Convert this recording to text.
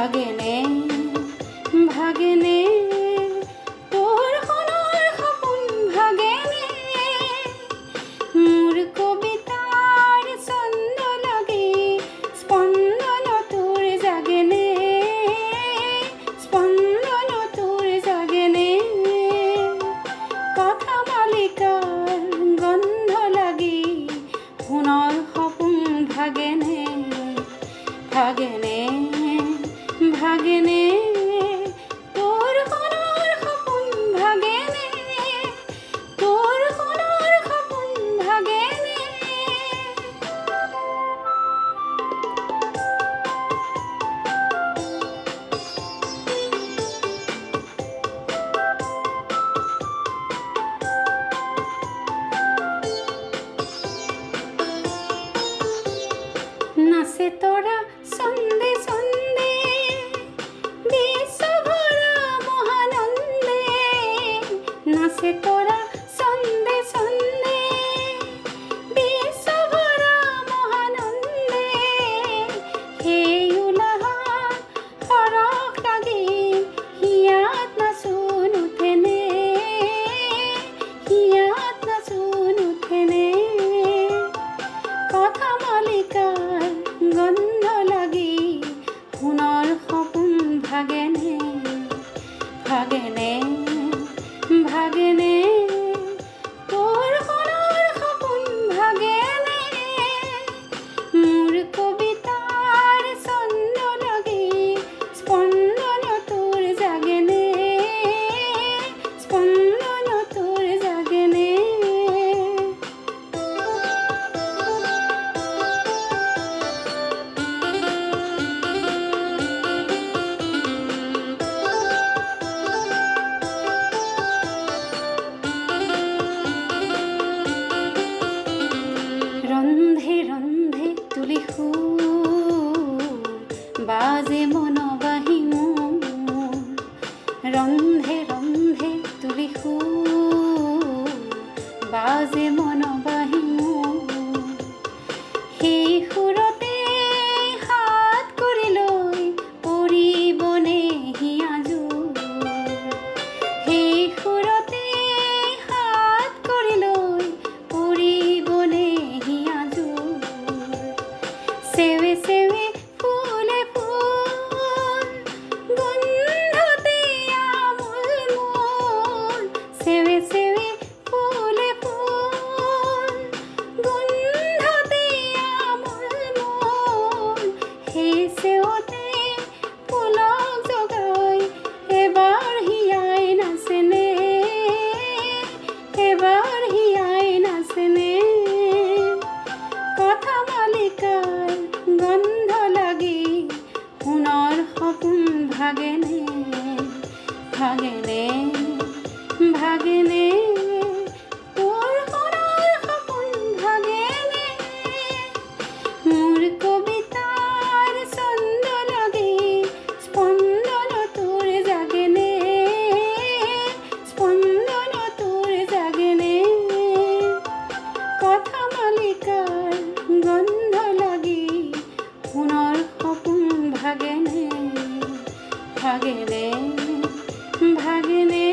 ভাগেনে ভাগেনে তোৰ সোণৰ সপোন ভাগেনে মোৰ কবিতাৰ ছন্দ লাগি স্পন্দন তোৰ জাগেনে স্পন্দন তোৰ জাগেনে কথা মালিকাৰ গন্ধ লাগি সোণৰ সপোন ভাগেনে ভাগেনে ভাগেনে তোৰ সোণৰ সপোন ভাগেনে তোৰ সোণৰ সপোন ভাগেনে নাচে তৰা ছন্দে ছন্দে বিশ্বভৰা মহানন্দে নাচে তৰা ছন্দে ছন্দে বিশ্বভৰা মহানন্দে সেই উলাহত সৰহ লাগি হিয়াত নাচোন উঠেনে হিয়াত নাচোন উঠেনে কথা মালিকাৰ গন্ধ লাগি সোণৰ সপোন ভাগেনে ভাগেনে ভাগেনে তোৰ সোণৰ সপোন ভাগেনে মোৰ কবিতাৰ ছন্দ লাগি স্পন্দন তোৰ জাগেনে স্পন্দন তোৰ জাগেনে ৰন্ধে ৰন্ধে তুলি বাজে মন বাহি মোৰ ৰন্ধে ৰন্ধে তুলি বাজে মন বাহি মোৰ সেই সুৰতে হাত কৰি লৈ পৰিবনে হিয়াজোৰ সেই সুৰতে হাত কৰি লৈ পৰিবনে সেৱে সেৱে ফুলে ফুল গন্ধতে আমোল মোল সেৱে সেৱে ফুলে ফুল গন্ধতে আমোল মোল সেই সেৱতে ফুলক জগাই এবাৰ হিয়াই নাচেনে এবাৰ হিয়াই নাচেনে কথা মালিকাৰ গন্ধ লাগি সোণৰ সপোন ভাগেনে ভাগেনে ভাগেনে তোৰ সোণৰ সপোন ভাগেনে মোৰ কবিতাৰ ছন্দ লাগি স্পন্দন তোৰ জাগেনে স্পন্দন তোৰ জাগেনে কথা মালিকাৰ গন্ধ লাগি সোণৰ সপোন ভাগেনে ভাগেনে ভাগেনে